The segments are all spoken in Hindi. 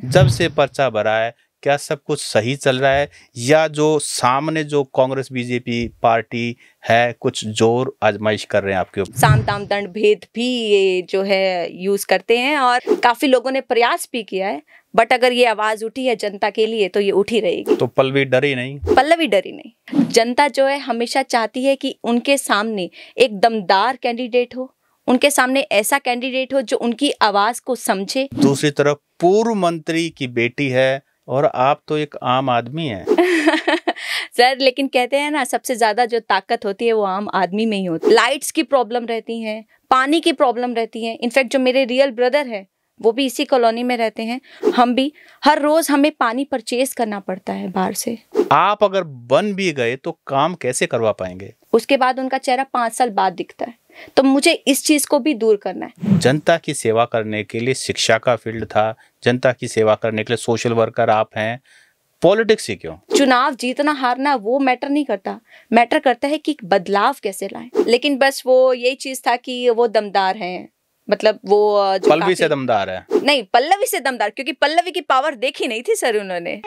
जब से पर्चा भरा है क्या सब कुछ सही चल रहा है, या जो सामने जो कांग्रेस बीजेपी पार्टी है कुछ जोर आजमाइश कर रहे हैं आपके ऊपर? साम दाम दंड भेद भी ये जो है यूज करते हैं और काफी लोगों ने प्रयास भी किया है, बट अगर ये आवाज उठी है जनता के लिए तो ये उठी रहेगी। तो पल्लवी डरी नहीं? पल्लवी डरी नहीं। जनता जो है हमेशा चाहती है कि उनके सामने एक दमदार कैंडिडेट हो, उनके सामने ऐसा कैंडिडेट हो जो उनकी आवाज को समझे। दूसरी तरफ पूर्व मंत्री की बेटी है और आप तो एक आम आदमी हैं। सर लेकिन कहते हैं ना, सबसे ज्यादा जो ताकत होती है वो आम आदमी में ही होती है। लाइट्स की प्रॉब्लम रहती है, पानी की प्रॉब्लम रहती है। इनफैक्ट जो मेरे रियल ब्रदर है वो भी इसी कॉलोनी में रहते हैं। हम भी हर रोज हमें पानी परचेज करना पड़ता है बाहर से। आप अगर बन भी गए तो काम कैसे करवा पाएंगे? उसके बाद उनका चेहरा 5 साल बाद दिखता है, तो मुझे इस चीज को भी दूर करना है। जनता की सेवा करने के लिए शिक्षा का फील्ड था, जनता की सेवा करने के लिए सोशल वर्कर आप हैं, पॉलिटिक्स ही क्यों? चुनाव जीतना हारना वो मैटर नहीं करता, मैटर करता है कि बदलाव कैसे लाएं। लेकिन बस वो यही चीज था कि वो दमदार हैं, मतलब वो जो पल्लवी से दमदार है? नहीं, पल्लवी से दमदार, क्योंकि पल्लवी की पावर देखी नहीं थी सर उन्होंने।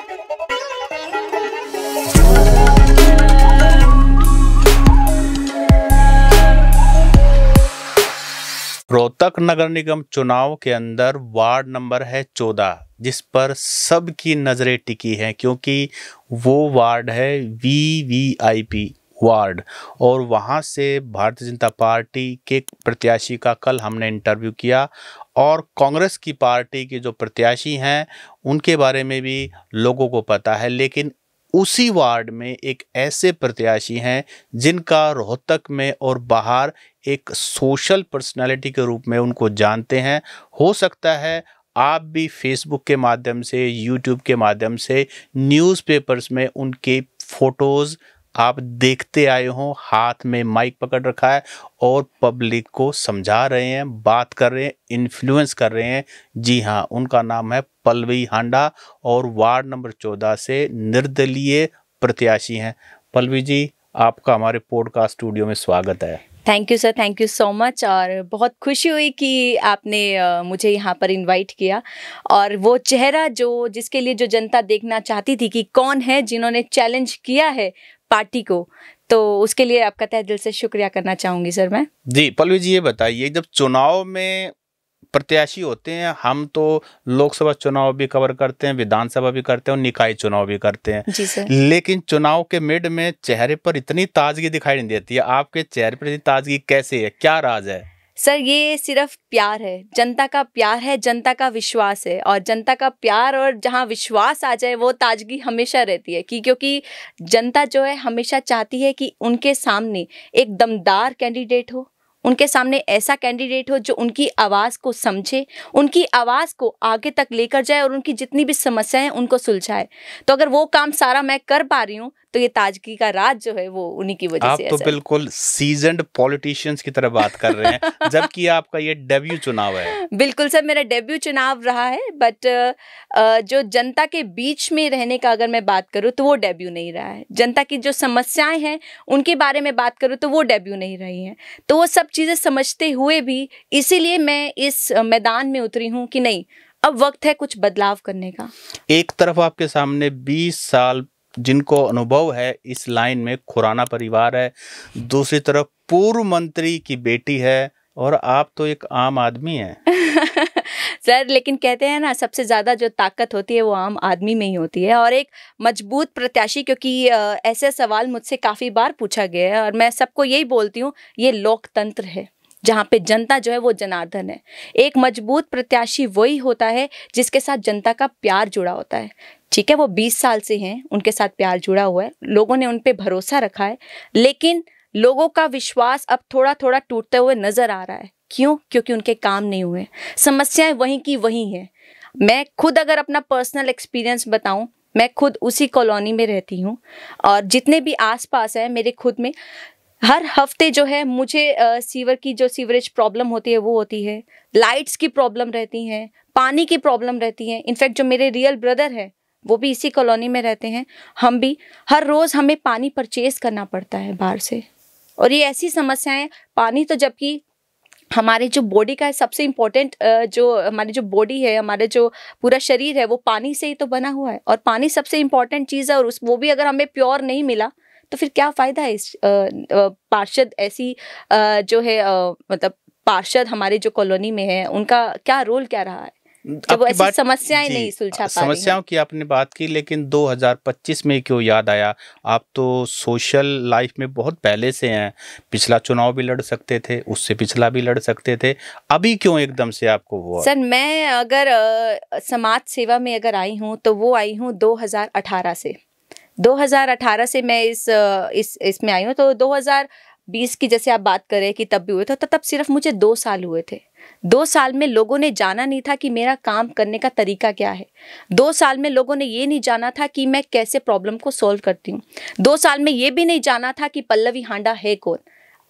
रोहतक नगर निगम चुनाव के अंदर वार्ड नंबर है 14, जिस पर सबकी नजरें टिकी हैं क्योंकि वो वार्ड है वीवीआईपी वार्ड, और वहां से भारतीय जनता पार्टी के प्रत्याशी का कल हमने इंटरव्यू किया, और कांग्रेस की पार्टी के जो प्रत्याशी हैं उनके बारे में भी लोगों को पता है। लेकिन उसी वार्ड में एक ऐसे प्रत्याशी हैं जिनका रोहतक में और बाहर एक सोशल पर्सनालिटी के रूप में उनको जानते हैं। हो सकता है आप भी फेसबुक के माध्यम से, यूट्यूब के माध्यम से, न्यूज़पेपर्स में उनके फोटोज़ आप देखते आए हों। हाथ में माइक पकड़ रखा है और पब्लिक को समझा रहे हैं, बात कर रहे हैं, इन्फ्लुएंस कर रहे हैं। जी हाँ, उनका नाम है पल्लवी हांडा और वार्ड नंबर 14 से निर्दलीय प्रत्याशी हैं। पल्लवी जी, आपका हमारे पॉडकास्ट स्टूडियो में स्वागत है। Thank you sir, thank you so much. और बहुत खुशी हुई कि आपने मुझे यहाँ पर इनवाइट किया, और वो चेहरा जो जिसके लिए जो जनता देखना चाहती थी कि कौन है जिन्होंने चैलेंज किया है पार्टी को, तो उसके लिए आपका तहे दिल से शुक्रिया करना चाहूँगी सर मैं। जी पल्लवी जी, ये बताइए, जब चुनाव में प्रत्याशी होते हैं, हम तो लोकसभा चुनाव भी कवर करते हैं, विधानसभा भी करते हैं और निकाय चुनाव भी करते हैं, जी सर, लेकिन चुनाव के मिड में चेहरे पर इतनी ताजगी दिखाई नहीं देती है। आपके चेहरे पर इतनी ताजगी कैसे है, क्या राज है? सर ये सिर्फ प्यार है, जनता का प्यार है, जनता का विश्वास है। और जनता का प्यार और जहाँ विश्वास आ जाए वो ताजगी हमेशा रहती है, क्योंकि जनता जो है हमेशा चाहती है कि उनके सामने एक दमदार कैंडिडेट हो, उनके सामने ऐसा कैंडिडेट हो जो उनकी आवाज़ को समझे, उनकी आवाज़ को आगे तक लेकर जाए और उनकी जितनी भी समस्याएं हैं उनको सुलझाए। तो अगर वो काम सारा मैं कर पा रही हूँ तो ये ताजगी का राज जो है वो उन्हीं की वजह से है। आप तो बिल्कुल सीजन्ड पॉलिटिशियंस की तरह बात कर रहे हैं, जबकि आपका ये डेब्यू चुनाव है। बिल्कुल सर, मेरा डेब्यू चुनाव रहा है, बट जो जनता के बीच में रहने का अगर मैं बात करूँ तो वो डेब्यू नहीं रहा है। जनता की जो समस्याएं हैं उनके बारे में बात करूँ तो वो डेब्यू नहीं रही हैं। तो वो सब चीज़ें समझते हुए भी इसीलिए मैं इस मैदान में उतरी हूँ कि नहीं, अब वक्त है कुछ बदलाव करने का। एक तरफ आपके सामने 20 साल जिनको अनुभव है इस लाइन में, खुराना परिवार है, दूसरी तरफ पूर्व मंत्री की बेटी है और आप तो एक आम आदमी हैं। सर लेकिन कहते हैं ना, सबसे ज्यादा जो ताकत होती है वो आम आदमी में ही होती है, और एक मजबूत प्रत्याशी, क्योंकि ऐसे सवाल मुझसे काफी बार पूछा गया है और मैं सबको यही बोलती हूँ, ये लोकतंत्र है जहाँ पे जनता जो है वो जनार्दन है। एक मजबूत प्रत्याशी वही होता है जिसके साथ जनता का प्यार जुड़ा होता है। ठीक है, वो 20 साल से हैं, उनके साथ प्यार जुड़ा हुआ है, लोगों ने उन पे भरोसा रखा है, लेकिन लोगों का विश्वास अब थोड़ा थोड़ा टूटते हुए नजर आ रहा है। क्यों? क्योंकि उनके काम नहीं हुए, समस्याएं वहीं की वहीं हैं। मैं खुद अगर अपना पर्सनल एक्सपीरियंस बताऊं, मैं खुद उसी कॉलोनी में रहती हूं और जितने भी आसपास है मेरे खुद में, हर हफ्ते जो है मुझे सीवर की जो सीवरेज प्रॉब्लम होती है वो होती है, लाइट्स की प्रॉब्लम रहती हैं, पानी की प्रॉब्लम रहती है। इनफैक्ट जो मेरे रियल ब्रदर है वो भी इसी कॉलोनी में रहते हैं। हम भी हर रोज़ हमें पानी परचेज करना पड़ता है बाहर से, और ये ऐसी समस्याएं, पानी तो जबकि हमारे जो बॉडी का सबसे इम्पोर्टेंट जो हमारी जो बॉडी है, हमारे जो पूरा शरीर है, वो पानी से ही तो बना हुआ है और पानी सबसे इम्पोर्टेंट चीज़ है। और वो भी अगर हमें प्योर नहीं मिला तो फिर क्या फ़ायदा है इस पार्षद ऐसी जो है मतलब पार्षद हमारे जो कॉलोनी में है, उनका क्या रोल क्या रहा है जब वो आपकी ऐसी बात समस्याएं नहीं सुलझा पा रही हैं। समस्याओं की आपने बात की, लेकिन 2025 में क्यों याद आया? आप तो सोशल लाइफ में बहुत पहले से हैं, पिछला चुनाव भी लड़ सकते थे, उससे पिछला भी लड़ सकते थे, अभी क्यों एकदम से आपको हुआ? सर मैं अगर समाज सेवा में अगर आई हूँ तो वो आई हूँ 2018 से। 2018 से मैं इसमें आई हूँ। तो 2020 की जैसे आप बात करें कि तब भी हुए थे, तो तब सिर्फ मुझे 2 साल हुए थे। 2 साल में लोगों ने जाना नहीं था कि मेरा काम करने का तरीका क्या है। 2 साल में लोगों ने ये नहीं जाना था कि मैं कैसे प्रॉब्लम को सॉल्व करती हूँ। 2 साल में ये भी नहीं जाना था कि पल्लवी हांडा है कौन।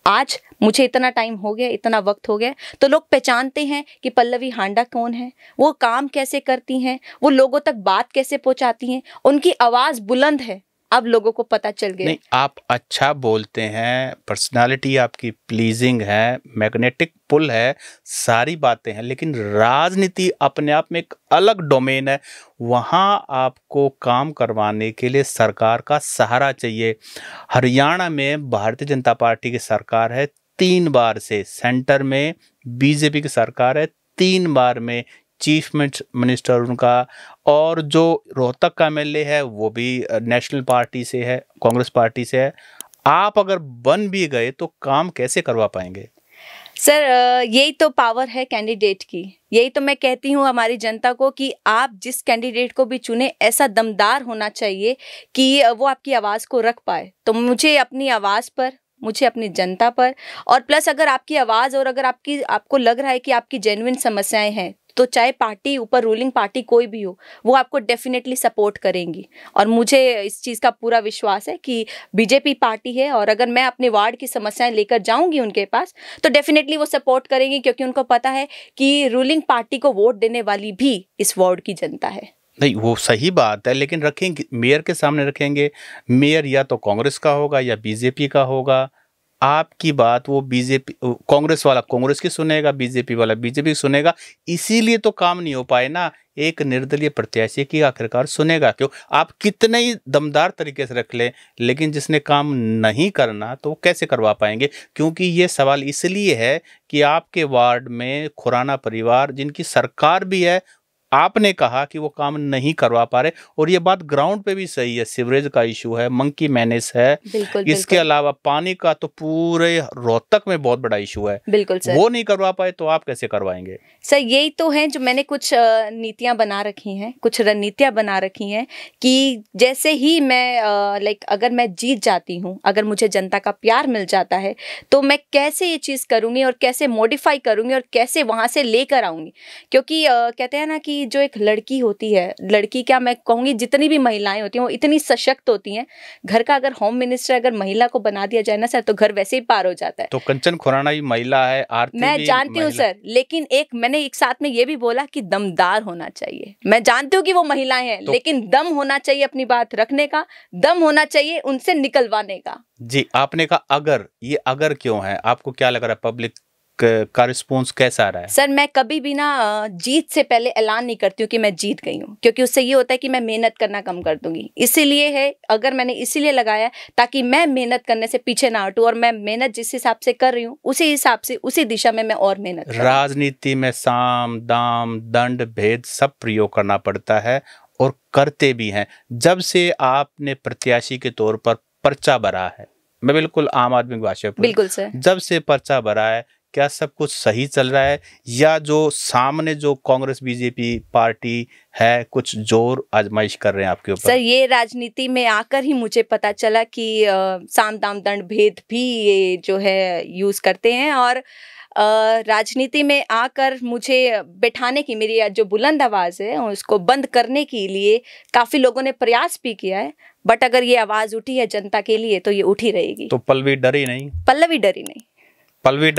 आज मुझे इतना टाइम हो गया, इतना वक्त हो गया, तो लोग पहचानते हैं कि पल्लवी हांडा कौन है, वो काम कैसे करती हैं, वो लोगों तक बात कैसे पहुंचाती हैं, उनकी आवाज़ बुलंद है। अब लोगों को पता चल गया। नहीं, आप अच्छा बोलते हैं, पर्सनालिटी आपकी प्लीजिंग है, मैग्नेटिक पुल है, सारी बातें हैं, लेकिन राजनीति अपने आप में एक अलग डोमेन है। वहाँ आपको काम करवाने के लिए सरकार का सहारा चाहिए। हरियाणा में भारतीय जनता पार्टी की सरकार है, 3 बार से सेंटर में बीजेपी की सरकार है, 3 बार में चीफ मिनिस्टर उनका, और जो रोहतक का एमएलए है वो भी नेशनल पार्टी से है, कांग्रेस पार्टी से है। आप अगर बन भी गए तो काम कैसे करवा पाएंगे? सर यही तो पावर है कैंडिडेट की। यही तो मैं कहती हूँ हमारी जनता को कि आप जिस कैंडिडेट को भी चुने, ऐसा दमदार होना चाहिए कि वो आपकी आवाज़ को रख पाए। तो मुझे अपनी आवाज़ पर, मुझे अपनी जनता पर, और प्लस अगर आपकी आवाज़ और अगर आपको लग रहा है कि आपकी जेन्युइन समस्याएं हैं, तो चाहे पार्टी ऊपर रूलिंग पार्टी कोई भी हो, वो आपको डेफिनेटली सपोर्ट करेंगी। और मुझे इस चीज़ का पूरा विश्वास है कि बीजेपी पार्टी है, और अगर मैं अपने वार्ड की समस्याएं लेकर जाऊंगी उनके पास तो डेफिनेटली वो सपोर्ट करेंगी, क्योंकि उनको पता है कि रूलिंग पार्टी को वोट देने वाली भी इस वार्ड की जनता है। नहीं, वो सही बात है, लेकिन रखेंगे मेयर के सामने रखेंगे, मेयर या तो कांग्रेस का होगा या बीजेपी का होगा। आपकी बात वो बीजेपी कांग्रेस वाला कांग्रेस की सुनेगा, बीजेपी वाला बीजेपी की सुनेगा, इसीलिए तो काम नहीं हो पाए ना। एक निर्दलीय प्रत्याशी की आखिरकार सुनेगा क्यों? आप कितने ही दमदार तरीके से रख लें, लेकिन जिसने काम नहीं करना तो वो कैसे करवा पाएंगे? क्योंकि ये सवाल इसलिए है कि आपके वार्ड में खुराना परिवार, जिनकी सरकार भी है, आपने कहा कि वो काम नहीं करवा पा रहे, और ये बात ग्राउंड पे भी सही है। सीवरेज का इशू है, मंकी मैनेज है, बिल्कुल इसके बिल्कुल अलावा पानी का तो पूरे रोहतक में बहुत बड़ा इशू है। बिल्कुल सर। वो नहीं करवा पाए तो आप कैसे करवाएंगे? सर यही तो है जो मैंने कुछ नीतियां बना रखी हैं, कुछ रणनीतियां बना रखी हैं कि जैसे ही मैं अगर मैं जीत जाती हूं, अगर मुझे जनता का प्यार मिल जाता है, तो मैं कैसे ये चीज़ करूंगी और कैसे मॉडिफाई करूंगी और कैसे वहां से लेकर आऊंगी। क्योंकि कहते हैं ना कि जो एक लड़की होती है, लड़की क्या मैं कहूँगी, जितनी भी महिलाएं होती हैं वो इतनी सशक्त होती हैं। घर का अगर होम मिनिस्टर अगर महिला को बना दिया जाए ना सर, तो घर वैसे ही पार हो जाता है। तो कंचन खुराना भी महिला है, आरती मैं भी जानती हूँ महिला। सर, लेकिन मैंने एक साथ में ये भी बोला कि दमदार होना चाहिए। मैं जानती हूँ कि वो महिलाएं हैं, लेकिन दम होना चाहिए अपनी बात रखने का, दम होना चाहिए उनसे निकलवाने का। जी, आपने कहा अगर, ये अगर क्यों है? आपको क्या लग रहा है, पब्लिक का रिस्पॉन्स कैसा आ रहा है? सर मैं कभी भी ना जीत से पहले ऐलान नहीं करती हूँ कि मैं जीत गई हूँ, क्योंकि उससे ये होता है कि मैं मेहनत करना कम कर दूंगी। इसीलिए है, अगर मैंने इसीलिए लगाया ताकि मैं मेहनत करने से पीछे ना हटूं, और मैं मेहनत जिस हिसाब से कर रही हूँ उसी हिसाब से, उसी दिशा में मैं और मेहनत करूं। राजनीति में साम दाम दंड भेद सब प्रयोग करना पड़ता है, और करते भी हैं। जब से आपने प्रत्याशी के तौर पर पर्चा भरा है, मैं बिल्कुल आम आदमी की भाषा में, बिल्कुल सर, जब से पर्चा भरा है, क्या सब कुछ सही चल रहा है, या जो सामने जो कांग्रेस बीजेपी पार्टी है कुछ जोर आजमाइश कर रहे हैं आपके ऊपर? सर ये राजनीति में आकर ही मुझे पता चला कि साम दाम दंड भेद भी ये जो है यूज करते हैं, और राजनीति में आकर मुझे बैठाने की, मेरी जो बुलंद आवाज़ है उसको बंद करने के लिए काफ़ी लोगों ने प्रयास भी किया है। बट अगर ये आवाज़ उठी है जनता के लिए तो ये उठी रहेगी। तो पल्लवी डरी नहीं? पल्लवी डरी नहीं, पल्लवी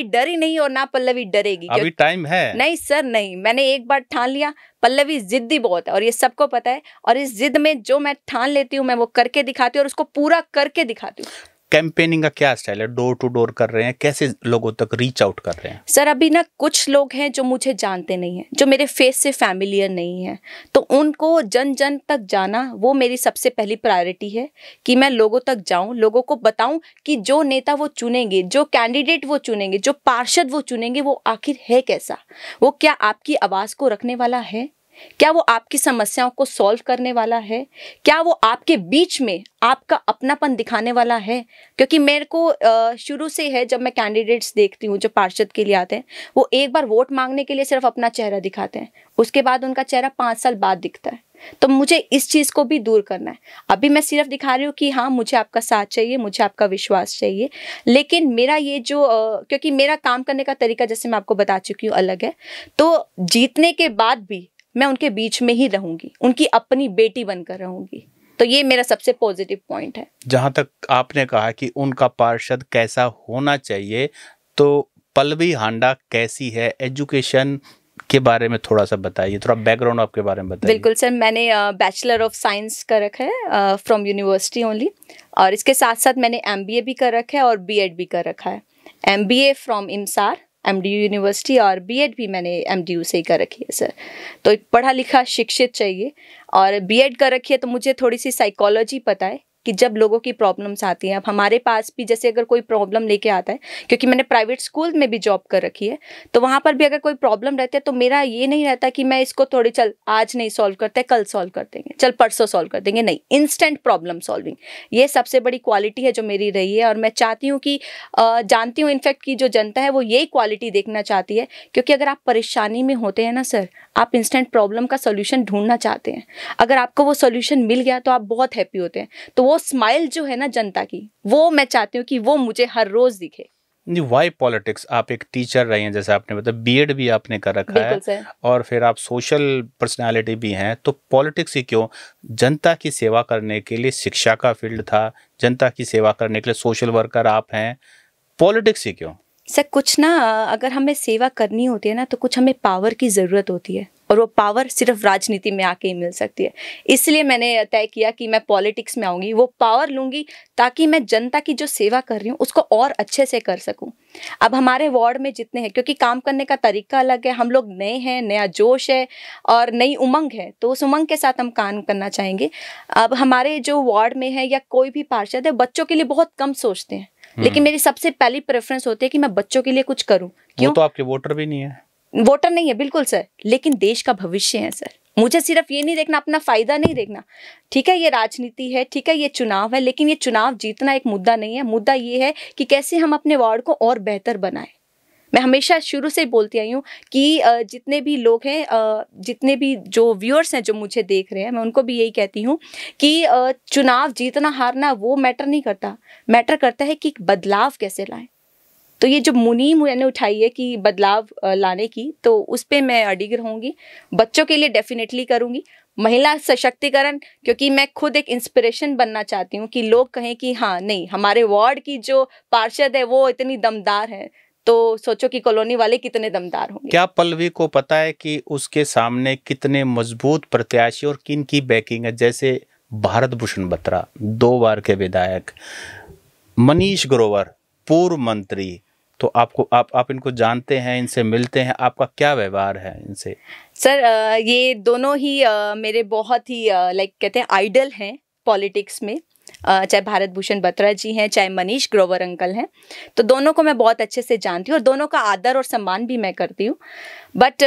डरी नहीं, और ना पल्लवी डरेगी। अभी टाइम है। नहीं सर नहीं, मैंने एक बार ठान लिया। पल्लवी जिद्दी बहुत है और ये सबको पता है, और इस जिद में जो मैं ठान लेती हूँ मैं वो करके दिखाती हूँ, और उसको पूरा करके दिखाती हूँ। कैंपेनिंग का क्या स्टाइल है? डोर टू डोर कर रहे हैं, कैसे लोगों तक रीच आउट कर रहे हैं? सर अभी ना कुछ लोग हैं जो मुझे जानते नहीं हैं, जो मेरे फेस से फैमिलियर नहीं है, तो उनको जन जन तक जाना वो मेरी सबसे पहली प्रायोरिटी है कि मैं लोगों तक जाऊं, लोगों को बताऊं कि जो नेता वो चुनेंगे, जो कैंडिडेट वो चुनेंगे, जो पार्षद वो चुनेंगे, वो आखिर है कैसा, वो क्या आपकी आवाज़ को रखने वाला है, क्या वो आपकी समस्याओं को सॉल्व करने वाला है, क्या वो आपके बीच में आपका अपनापन दिखाने वाला है। क्योंकि मेरे को शुरू से है, जब मैं कैंडिडेट्स देखती हूँ जो पार्षद के लिए आते हैं, वो एक बार वोट मांगने के लिए सिर्फ अपना चेहरा दिखाते हैं, उसके बाद उनका चेहरा 5 साल बाद दिखता है। तो मुझे इस चीज़ को भी दूर करना है। अभी मैं सिर्फ दिखा रही हूँ कि हाँ मुझे आपका साथ चाहिए, मुझे आपका विश्वास चाहिए, लेकिन मेरा ये जो क्योंकि मेरा काम करने का तरीका जैसे मैं आपको बता चुकी हूँ अलग है, तो जीतने के बाद भी मैं उनके बीच में ही रहूंगी, उनकी अपनी बेटी बनकर रहूंगी। तो ये मेरा सबसे पॉजिटिव पॉइंट है। जहां तक आपने कहा कि उनका पार्षद कैसा होना चाहिए, तो पल्लवी हांडा कैसी है? एजुकेशन के बारे में थोड़ा सा बताइए, थोड़ा बैकग्राउंड आपके बारे में बताइए। बिल्कुल सर, मैंने बैचलर ऑफ साइंस कर रखा है फ्रॉम यूनिवर्सिटी ओनली, और इसके साथ साथ मैंने MBA भी कर रखा है और B.Ed भी कर रखा है। MBA from IMSAR MDU university और B.Ed भी मैंने MDU से ही कर रखी है सर। तो एक पढ़ा लिखा शिक्षित चाहिए, और B.Ed कर रखी है तो मुझे थोड़ी सी साइकोलॉजी पता है कि जब लोगों की प्रॉब्लम्स आती हैं। अब हमारे पास भी जैसे अगर कोई प्रॉब्लम लेके आता है, क्योंकि मैंने प्राइवेट स्कूल में भी जॉब कर रखी है, तो वहाँ पर भी अगर कोई प्रॉब्लम रहती है तो मेरा ये नहीं रहता कि मैं इसको थोड़ी चल आज नहीं सॉल्व करते, कल सॉल्व कर देंगे, चल परसों सॉल्व कर देंगे, नहीं, इंस्टेंट प्रॉब्लम सॉल्विंग, ये सबसे बड़ी क्वालिटी है जो मेरी रही है। और मैं चाहती हूँ कि जानती हूँ इनफैक्ट कि जो जनता है वो यही क्वालिटी देखना चाहती है, क्योंकि अगर आप परेशानी में होते हैं ना सर, आप इंस्टेंट प्रॉब्लम का सोल्यूशन ढूंढना चाहते हैं, अगर आपको वो सोल्यूशन मिल गया तो आप बहुत हैप्पी होते हैं। तो वो स्माइल जो है ना जनता की, वो मैं चाहती हूँ कि वो मुझे हर रोज दिखे। Why politics? आप एक टीचर रही हैं, जैसे आपने बताया, B.Ed भी आपने कर रखा है सर। और फिर आप सोशल पर्सनालिटी भी हैं, तो पॉलिटिक्स ही क्यों? जनता की सेवा करने के लिए शिक्षा का फील्ड था, जनता की सेवा करने के लिए सोशल वर्कर आप हैं, पॉलिटिक्स ही क्यों? सर कुछ ना, अगर हमें सेवा करनी होती है ना, तो कुछ हमें पावर की ज़रूरत होती है, और वो पावर सिर्फ राजनीति में आके ही मिल सकती है। इसलिए मैंने तय किया कि मैं पॉलिटिक्स में आऊँगी, वो पावर लूँगी ताकि मैं जनता की जो सेवा कर रही हूँ उसको और अच्छे से कर सकूँ। अब हमारे वार्ड में जितने हैं, क्योंकि काम करने का तरीका अलग है, हम लोग नए हैं, नया जोश है और नई उमंग है, तो उस उमंग के साथ हम काम करना चाहेंगे। अब हमारे जो वार्ड में है या कोई भी पार्षद है, बच्चों के लिए बहुत कम सोचते हैं, लेकिन मेरी सबसे पहली प्रेफरेंस होती है कि मैं बच्चों के लिए कुछ करूं। क्यों? वो तो आपके वोटर भी नहीं है। वोटर नहीं है, बिल्कुल सर, लेकिन देश का भविष्य है सर। मुझे सिर्फ ये नहीं देखना, अपना फायदा नहीं देखना। ठीक है ये राजनीति है, ठीक है ये चुनाव है, लेकिन ये चुनाव जीतना एक मुद्दा नहीं है। मुद्दा ये है कि कैसे हम अपने वार्ड को और बेहतर बनाएं। मैं हमेशा शुरू से बोलती आई हूँ कि जितने भी लोग हैं, जितने भी जो व्यूअर्स हैं जो मुझे देख रहे हैं, मैं उनको भी यही कहती हूँ कि चुनाव जीतना हारना वो मैटर नहीं करता, मैटर करता है कि बदलाव कैसे लाएं। तो ये जो मुनीम मैंने उठाई है कि बदलाव लाने की, तो उस पर मैं अडिग रहूँगी। बच्चों के लिए डेफिनेटली करूँगी। महिला सशक्तिकरण, क्योंकि मैं खुद एक इंस्पिरेशन बनना चाहती हूँ कि लोग कहें कि हाँ नहीं, हमारे वार्ड की जो पार्षद है वो इतनी दमदार है, तो सोचो कि कॉलोनी वाले कितने दमदार होंगे। क्या पल्लवी को पता है कि उसके सामने कितने मजबूत प्रत्याशी और किन की बैकिंग है? जैसे भारत भूषण बत्रा 2 बार के विधायक, मनीष ग्रोवर पूर्व मंत्री, तो आपको आप इनको जानते हैं, इनसे मिलते हैं, आपका क्या व्यवहार है इनसे? सर ये दोनों ही मेरे बहुत ही लाइक कहते हैं आइडल हैं पॉलिटिक्स में। चाहे भारत भूषण बत्रा जी हैं, चाहे मनीष ग्रोवर अंकल हैं, तो दोनों को मैं बहुत अच्छे से जानती हूँ और दोनों का आदर और सम्मान भी मैं करती हूँ। बट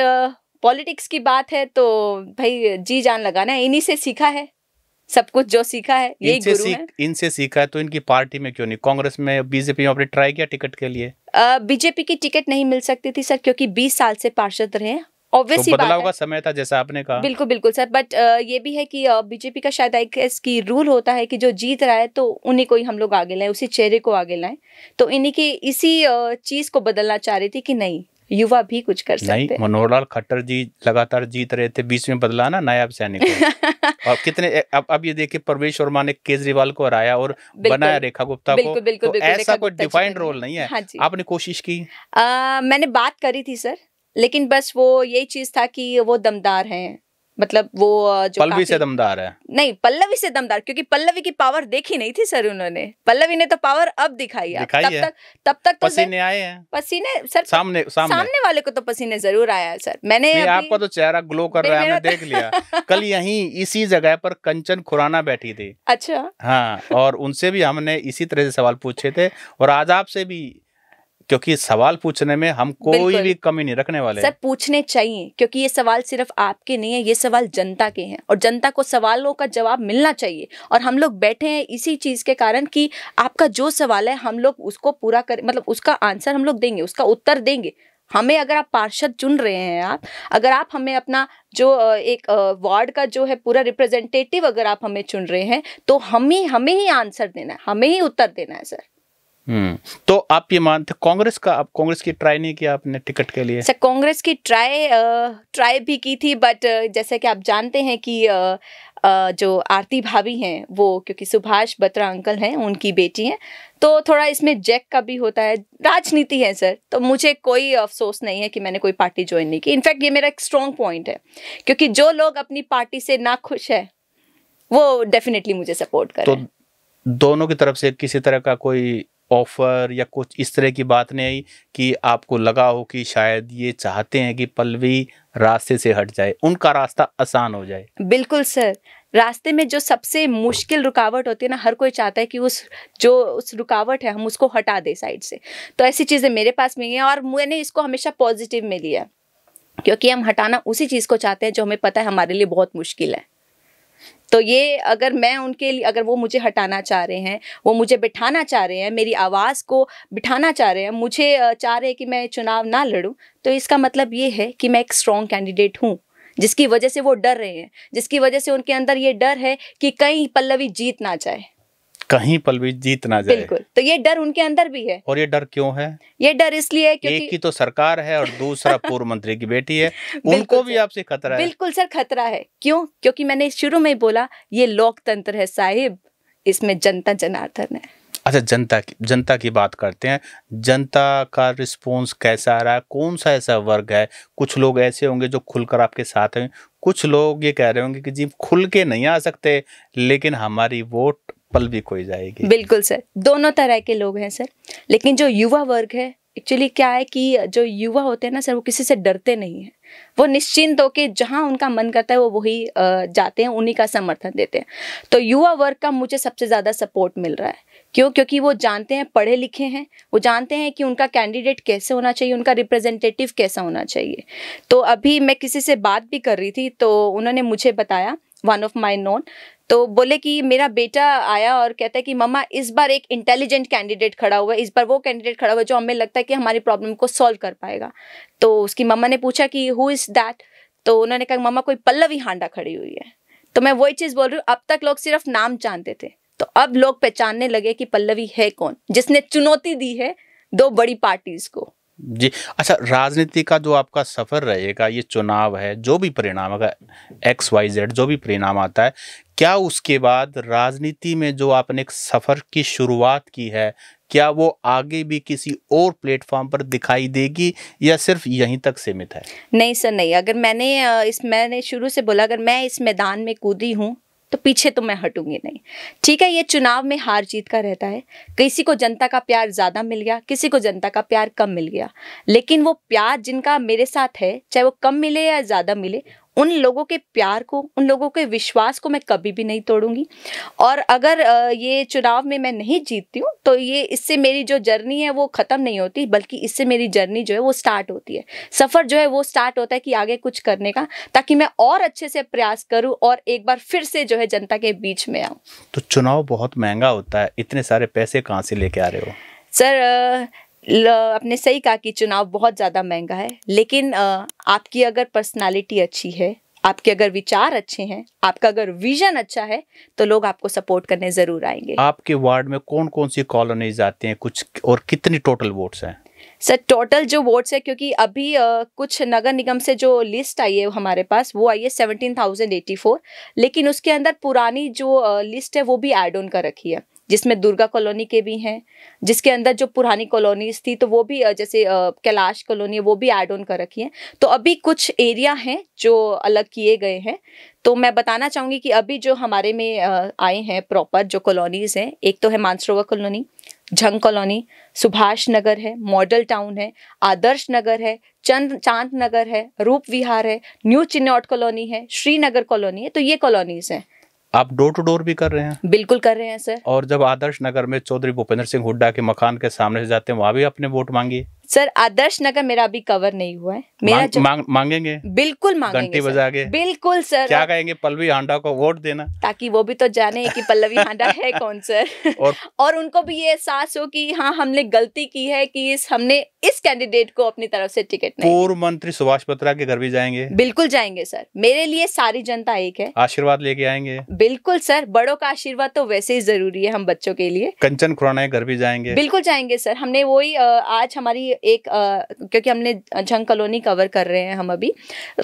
पॉलिटिक्स की बात है तो भाई जी जान लगाना है, इन्हीं से सीखा है सब कुछ, जो सीखा है यही गुरु है। इनसे सीखा है तो इनकी पार्टी में क्यों नहीं? कांग्रेस में, बीजेपी में आपने ट्राई किया टिकट के लिए? बीजेपी की टिकट नहीं मिल सकती थी सर, क्योंकि 20 साल से पार्षद रहे हैं। तो बदलाव का समय था जैसा आपने कहा। बिल्कुल बिल्कुल सर, बट ये भी है कि बीजेपी का शायद की रूल होता है कि जो जीत रहा है तो उन्हीं को ही हम लोग आगे लाएं, उसी चेहरे को आगे लाएं। तो इन्हीं की इसी चीज को बदलना चाह रही थी कि नहीं, युवा भी कुछ कर सकते हैं। नहीं, मनोहर लाल खट्टर जी लगातार जीत रहे थे, बीच में बदला ना नायब सैनिक और कितने अब ये देखिए, परवेश वर्मा ने केजरीवाल को हराया और बनाया रेखा गुप्ता को। तो ऐसा कोई डिफाइंड रोल नहीं है। हाँ, आपने कोशिश की? मैंने बात करी थी सर, लेकिन बस वो यही चीज था कि वो दमदार हैं, मतलब वो जो पल्लवी से दमदार है। नहीं, पल्लवी से दमदार, क्योंकि पल्लवी की पावर देखी नहीं थी सर उन्होंने। पल्लवी ने तो पावर अब दिखाई है। तब तक तो पसीने आए हैं। पसीने सर सामने वाले को तो पसीने जरूर आया है सर। मैंने नहीं, आपका तो चेहरा ग्लो कर रहा है, हमने देख लिया। कल यहीं इसी जगह पर कंचन खुराना बैठी थी। अच्छा। हाँ, और उनसे भी हमने इसी तरह से सवाल पूछे थे, और आज आपसे भी, क्योंकि सवाल पूछने में हम कोई भी कमी नहीं रखने वाले। सर पूछने चाहिए, क्योंकि ये सवाल सिर्फ आपके नहीं है, ये सवाल जनता के हैं, और जनता को सवालों का जवाब मिलना चाहिए। और हम लोग बैठे हैं इसी चीज के कारण कि आपका जो सवाल है हम लोग उसको पूरा कर, मतलब उसका आंसर हम लोग देंगे, उसका उत्तर देंगे। हमें अगर आप पार्षद चुन रहे हैं, अगर आप हमें अपना जो एक वार्ड का जो है पूरा रिप्रेजेंटेटिव अगर आप हमें चुन रहे हैं, तो हमें ही आंसर देना है, हमें ही उत्तर देना है सर। तो आप ये मानते कांग्रेस का, आप कांग्रेस की ट्राई नहीं किया आपने टिकट के लिए? सर कांग्रेस की ट्राई भी की थी, बट जैसे कि आप जानते हैं कि जो आरती भाभी हैं वो, क्योंकि सुभाष बत्रा अंकल हैं उनकी बेटी हैं, तो थोड़ा इसमें जैक का भी होता है, राजनीति है सर। तो मुझे कोई अफसोस नहीं है कि मैंने कोई पार्टी ज्वाइन नहीं की। इनफैक्ट ये मेरा एक स्ट्रॉन्ग पॉइंट है, क्योंकि जो लोग अपनी पार्टी से ना खुश है वो डेफिनेटली मुझे सपोर्ट करें। तो दोनों की तरफ से किसी तरह का कोई ऑफर या कुछ इस तरह की बात नहीं आई कि आपको लगा हो कि शायद ये चाहते हैं कि पल्लवी रास्ते से हट जाए, उनका रास्ता आसान हो जाए? बिल्कुल सर, रास्ते में जो सबसे मुश्किल रुकावट होती है ना, हर कोई चाहता है कि उस रुकावट है हम उसको हटा दे साइड से। तो ऐसी चीज़ें मेरे पास में है, और मैंने इसको हमेशा पॉजिटिव में लिया, क्योंकि हम हटाना उसी चीज़ को चाहते हैं जो हमें पता है हमारे लिए बहुत मुश्किल है। तो ये अगर मैं उनके लिए, अगर वो मुझे हटाना चाह रहे हैं, वो मुझे बिठाना चाह रहे हैं, मेरी आवाज़ को बिठाना चाह रहे हैं, मुझे चाह रहे हैं कि मैं चुनाव ना लड़ूं, तो इसका मतलब ये है कि मैं एक स्ट्रॉन्ग कैंडिडेट हूँ, जिसकी वजह से वो डर रहे हैं, जिसकी वजह से उनके अंदर ये डर है कि कहीं पल्लवी जीत ना जाए, कहीं पल्लवी जीत ना जाए। बिल्कुल, तो ये डर उनके अंदर भी है। और ये डर क्यों है? ये डर इसलिए है क्योंकि एक की तो सरकार है और दूसरा पूर्व मंत्री की बेटी है, उनको भी आपसे खतरा है। बिल्कुल सर, खतरा है। क्यों? क्योंकि मैंने शुरू में ही बोला, ये लोकतंत्र है साहिब, इसमें जनता जनार्दन है। अच्छा, जनता की बात करते हैं। जनता का रिस्पॉन्स कैसा आ रहा है? कौन सा ऐसा वर्ग है? कुछ लोग ऐसे होंगे जो खुलकर आपके साथ हैं, कुछ लोग ये कह रहे होंगे कि जी खुल के नहीं आ सकते, लेकिन हमारी वोट पल्लवी को ही जाएगी। बिल्कुल सर, दोनों तरह के लोग हैं सर। लेकिन जो युवा वर्ग है, एक्चुअली क्या है कि जो युवा होते हैं ना सर, वो किसी से डरते नहीं हैं। वो निश्चिंत होके जहाँ उनका मन करता है वो वही जाते हैं, उन्हीं का समर्थन देते हैं। तो युवा वर्ग का मुझे सबसे ज़्यादा सपोर्ट मिल रहा है। क्यों? क्योंकि वो जानते हैं, पढ़े लिखे हैं, वो जानते हैं कि उनका कैंडिडेट कैसे होना चाहिए, उनका रिप्रेजेंटेटिव कैसा होना चाहिए। तो अभी मैं किसी से बात भी कर रही थी, तो उन्होंने मुझे बताया, वन ऑफ माई नोन, तो बोले कि मेरा बेटा आया और कहता है कि मम्मा इस बार एक इंटेलिजेंट कैंडिडेट खड़ा हुआ है, इस बार वो कैंडिडेट खड़ा हुआ है जो हमें लगता है कि हमारी प्रॉब्लम को सॉल्व कर पाएगा। तो उसकी मम्मा ने पूछा कि हु इज़ दैट? तो उन्होंने कहा मम्मा कोई पल्लवी हांडा खड़ी हुई है। तो मैं वही चीज़ बोल रही हूँ, अब तक लोग सिर्फ नाम जानते थे, तो अब लोग पहचानने लगे कि पल्लवी है कौन, जिसने चुनौती दी है दो बड़ी पार्टीज को। जी अच्छा, राजनीति का जो आपका सफर रहेगा, ये चुनाव है, जो भी परिणाम अगर XYZ जो भी परिणाम आता है, क्या उसके बाद राजनीति में जो आपने एक सफर की शुरुआत की है, क्या वो आगे भी किसी और प्लेटफॉर्म पर दिखाई देगी या सिर्फ यहीं तक सीमित है? नहीं सर, नहीं। अगर मैंने शुरू से बोला, अगर मैं इस मैदान में कूदी हूँ तो पीछे तो मैं हटूंगी नहीं। ठीक है, ये चुनाव में हार जीत का रहता है, किसी को जनता का प्यार ज़्यादा मिल गया, किसी को जनता का प्यार कम मिल गया, लेकिन वो प्यार जिनका मेरे साथ है, चाहे वो कम मिले या ज़्यादा मिले, उन लोगों के प्यार को, उन लोगों के विश्वास को मैं कभी भी नहीं तोड़ूंगी। और अगर ये चुनाव में मैं नहीं जीतती हूँ तो ये इससे मेरी जो जर्नी है वो ख़त्म नहीं होती, बल्कि इससे मेरी जर्नी जो है वो स्टार्ट होती है। सफ़र जो है वो स्टार्ट होता है कि आगे कुछ करने का, ताकि मैं और अच्छे से प्रयास करूँ और एक बार फिर से जो है जनता के बीच में आऊँ। तो चुनाव बहुत महंगा होता है, इतने सारे पैसे कहाँ से लेके आ रहे हो? सर आपने सही कहा कि चुनाव बहुत ज़्यादा महंगा है, लेकिन आपकी अगर पर्सनालिटी अच्छी है, आपके अगर विचार अच्छे हैं, आपका अगर विजन अच्छा है, तो लोग आपको सपोर्ट करने ज़रूर आएंगे। आपके वार्ड में कौन कौन सी कॉलोनीज आती हैं कुछ, और कितनी टोटल वोट्स हैं? सर टोटल जो वोट्स है, क्योंकि अभी कुछ नगर निगम से जो लिस्ट आई है हमारे पास, वो आई है 17,084, लेकिन उसके अंदर पुरानी जो लिस्ट है वो भी ऐड ऑन कर रखी है। जिसमें दुर्गा कॉलोनी के भी हैं, जिसके अंदर जो पुरानी कॉलोनीज थी तो वो भी जैसे कैलाश कॉलोनी है वो भी ऐड ऑन कर रखी है। तो अभी कुछ एरिया हैं जो अलग किए गए हैं। तो मैं बताना चाहूँगी कि अभी जो हमारे में आए हैं प्रॉपर जो कॉलोनीज हैं, एक तो है मानसरोवर कॉलोनी, झंग कॉलोनी, सुभाष नगर है, मॉडल टाउन है, आदर्श नगर है, चांद नगर है, रूप विहार है, न्यू चिन्नौट कॉलोनी है, श्रीनगर कॉलोनी है। तो ये कॉलोनीज हैं। आप डोर टू डोर भी कर रहे हैं? बिल्कुल कर रहे हैं सर। और जब आदर्श नगर में चौधरी भूपेंद्र सिंह हुड्डा के मकान के सामने से जाते हैं वहां भी अपने वोट मांगिए। सर आदर्श नगर मेरा अभी कवर नहीं हुआ है। मेरा मांगेंगे? बिल्कुल मांगेंगे, घंटी बजा के? बिल्कुल सर। क्या कहेंगे? पल्लवी हांडा को वोट देना, ताकि वो भी तो जाने कि पल्लवी हांडा है कौन सर। और उनको भी ये एहसास हो कि हाँ हमने गलती की है कि हमने इस कैंडिडेट को अपनी तरफ से टिकट नहीं। पूर्व मंत्री सुभाष बत्रा के घर भी जाएंगे? बिल्कुल जाएंगे सर। मेरे लिए सारी जनता एक है। आशीर्वाद लेके आएंगे? बिल्कुल सर, बड़ों का आशीर्वाद तो वैसे ही जरूरी है हम बच्चों के लिए। कंचन खुराना के घर भी जाएंगे? बिल्कुल जाएंगे सर। हमने वही आज हमारी एक क्योंकि हमने झंग कॉलोनी कवर कर रहे हैं हम अभी,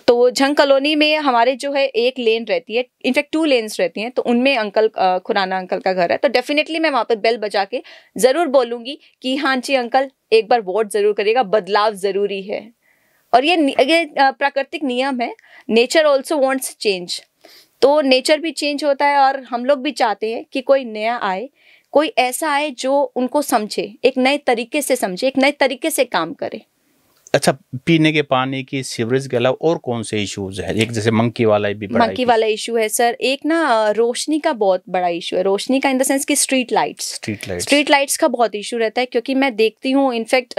तो झंग कॉलोनी में हमारे जो है एक लेन रहती है, इनफैक्ट 2 लेन्स रहती हैं। तो उनमें अंकल खुराना अंकल का घर है। तो डेफिनेटली मैं वहाँ पर बेल बजा के जरूर बोलूंगी कि हाँ जी अंकल एक बार वोट जरूर करिएगा, बदलाव जरूरी है। और ये प्राकृतिक नियम है, नेचर ऑल्सो वॉन्ट्स चेंज। तो नेचर भी चेंज होता है और हम लोग भी चाहते हैं कि कोई नया आए, कोई ऐसा आए जो उनको समझे, एक नए तरीके से समझे, एक नए तरीके से काम करे। अच्छा, पीने के पानी की, सीवरेज के अलावा और कौन से इश्यूज है? एक जैसे मंकी वाला भी बड़ा वाला इशू है सर। एक ना रोशनी का बहुत बड़ा इशू है। रोशनी का इन द सेंस कि स्ट्रीट लाइट्स का बहुत इशू रहता है। क्योंकि मैं देखती हूँ इनफैक्ट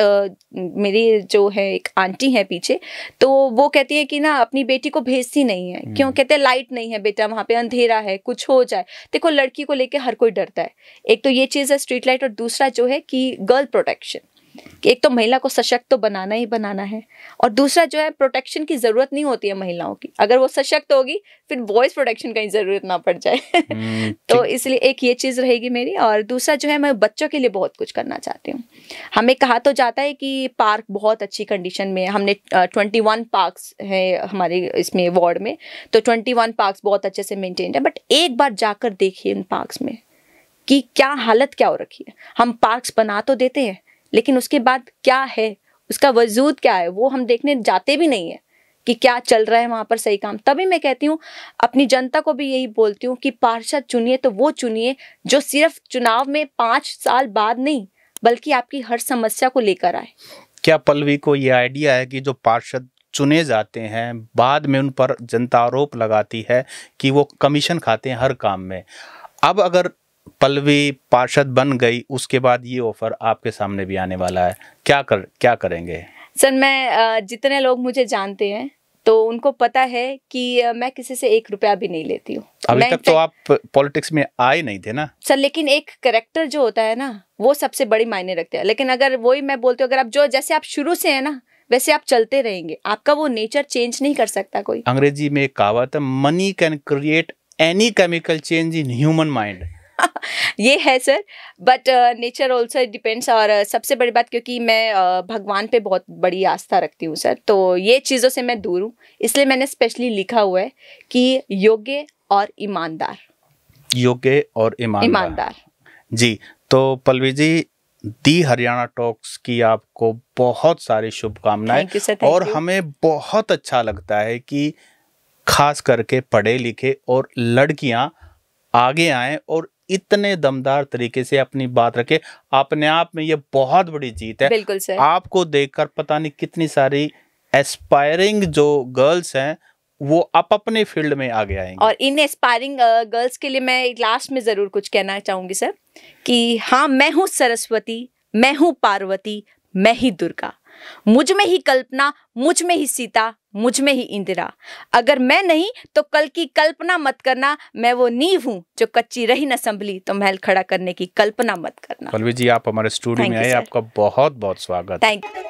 मेरी जो है एक आंटी है पीछे, तो वो कहती है कि ना अपनी बेटी को भेजती नहीं है। क्यों? कहते हैं लाइट नहीं है बेटा, वहाँ पे अंधेरा है, कुछ हो जाए। देखो लड़की को लेके हर कोई डरता है। एक तो ये चीज़ है स्ट्रीट लाइट, और दूसरा जो है कि गर्ल प्रोटेक्शन, कि एक तो महिला को सशक्त तो बनाना ही बनाना है, और दूसरा जो है प्रोटेक्शन की जरूरत नहीं होती है महिलाओं की। अगर वो सशक्त होगी फिर वॉइस प्रोटेक्शन की जरूरत ना पड़ जाए। तो इसलिए एक ये चीज रहेगी मेरी। और दूसरा जो है मैं बच्चों के लिए बहुत कुछ करना चाहती हूँ। हमें कहा तो जाता है कि पार्क बहुत अच्छी कंडीशन में है। हमने 21 पार्क्स है हमारे इसमें वार्ड में, तो 21 पार्क्स बहुत अच्छे से मेंटेन्ड है। बट एक बार जाकर देखिए इन पार्क्स में कि क्या हालत क्या हो रखी है। हम पार्क्स बना तो देते हैं, लेकिन उसके बाद क्या है, उसका वजूद क्या है, वो हम देखने जाते भी नहीं है कि क्या चल रहा है वहाँ पर सही काम। तभी मैं कहती हूँ, अपनी जनता को भी यही बोलती हूँ कि पार्षद चुनिए तो वो चुनिए जो सिर्फ चुनाव में 5 साल बाद नहीं, बल्कि आपकी हर समस्या को लेकर आए। क्या पल्लवी को ये आइडिया है कि जो पार्षद चुने जाते हैं बाद में उन पर जनता आरोप लगाती है कि वो कमीशन खाते हैं हर काम में? अब अगर पल्लवी पार्षद बन गई, उसके बाद ये ऑफर आपके सामने भी आने वाला है, क्या करेंगे? सर मैं जितने लोग मुझे जानते हैं तो उनको पता है कि मैं किसी से 1 रुपया भी नहीं लेती हूँ। अभी तक तो आप पॉलिटिक्स में आए नहीं थे ना सर, लेकिन एक कैरेक्टर जो होता है ना वो सबसे बड़ी मायने रखते हैं। लेकिन अगर वही मैं बोलती हूँ, अगर आप जो जैसे आप शुरू से है ना वैसे आप चलते रहेंगे, आपका वो नेचर चेंज नहीं कर सकता कोई। अंग्रेजी में एक कहावत है, money can create any chemical change in human mind. ये है sir, but nature also depends. और सबसे बड़ी बात, क्योंकि मैं भगवान पे बहुत बड़ी आस्था रखती हूँ सर, तो ये चीज़ों से मैं दूर हूँ। इसलिए मैंने स्पेशली लिखा हुआ है कि योग्य और ईमानदार। योग्य और ईमानदार जी। तो पल्लवी जी, दी हरियाणा टॉक्स की आपको बहुत सारी शुभकामनाएं। और हमें बहुत अच्छा लगता है कि खास करके पढ़े लिखे और लड़कियां आगे आएं और इतने दमदार तरीके से अपनी बात रखे। अपने आप में ये बहुत बड़ी जीत है। बिल्कुल सर। आपको देखकर पता नहीं कितनी सारी एस्पायरिंग जो गर्ल्स हैं वो अपने फील्ड में आगे आएंगी। और इन एस्पायरिंग गर्ल्स के लिए मैं लास्ट में जरूर कुछ कहना चाहूंगी सर, कि हाँ मैं हूँ सरस्वती, मैं हूँ पार्वती, मैं ही दुर्गा, मुझ में ही कल्पना, मुझ में ही सीता, मुझ में ही इंदिरा। अगर मैं नहीं तो कल की कल्पना मत करना, मैं वो नींव हूँ जो कच्ची रही न संभली, तो महल खड़ा करने की कल्पना मत करना। पल्लवी जी, आप हमारे स्टूडियो में आए, आपका बहुत बहुत स्वागत। Thank you.